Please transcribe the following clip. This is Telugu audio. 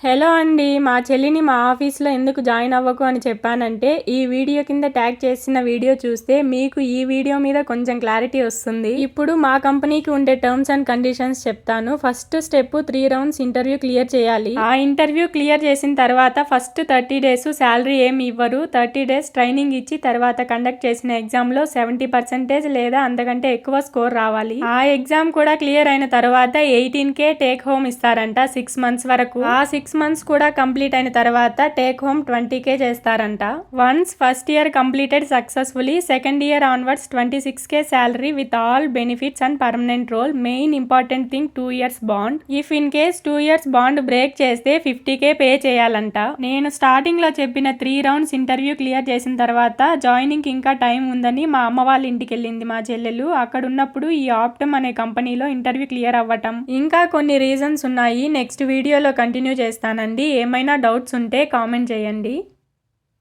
హలో అండి, మా చెల్లిని మా ఆఫీస్లో ఎందుకు జాయిన్ అవ్వకు అని చెప్పానంటే ఈ వీడియో కింద ట్యాగ్ చేసిన వీడియో చూస్తే మీకు ఈ వీడియో మీద కొంచెం క్లారిటీ వస్తుంది. ఇప్పుడు మా కంపెనీకి ఉండే టర్మ్స్ అండ్ కండిషన్స్ చెప్తాను. First step 3 rounds interview clear చేయాలి. ఆ ఇంటర్వ్యూ క్లియర్ చేసిన తర్వాత ఫస్ట్ 30 డేస్ శాలరీ ఏమి ఇవ్వరు. 30 డేస్ ట్రైనింగ్ ఇచ్చి తర్వాత కండక్ట్ చేసిన ఎగ్జామ్ లో 70% లేదా అంతకంటే ఎక్కువ స్కోర్ రావాలి. ఆ ఎగ్జామ్ కూడా క్లియర్ అయిన తర్వాత 18K టేక్ హోమ్ ఇస్తారంట 6 మంత్స్ వరకు. ఆ 6 మంత్స్ కూడా కంప్లీట్ అయిన తర్వాత టేక్ హోమ్ 20K చేస్తారంట. Once first year completed successfully, second year onwards 26K salary with all benefits and permanent role. Main important thing 2 years bond. If in case 2 years bond break చేస్తే 50K పే చేయాలంట. నేను స్టార్టింగ్ లో చెప్పిన 3 రౌండ్స్ ఇంటర్వ్యూ క్లియర్ చేసిన తర్వాత జాయినింగ్ ఇంకా టైం ఉందని మా అమ్మ వాళ్ళ ఇంటికి వెళ్ళింది మా చెల్లెలు. అక్కడ ఉన్నప్పుడు ఈ ఆప్టమ్ అనే కంపెనీలో ఇంటర్వ్యూ క్లియర్ అవ్వటం, ఇంకా కొన్ని రీజన్స్ ఉన్నాయి. నెక్స్ట్ వీడియోలో కంటిన్యూ చేస్తానండి. ఏమైనా డౌట్స్ ఉంటే కామెంట్ చేయండి.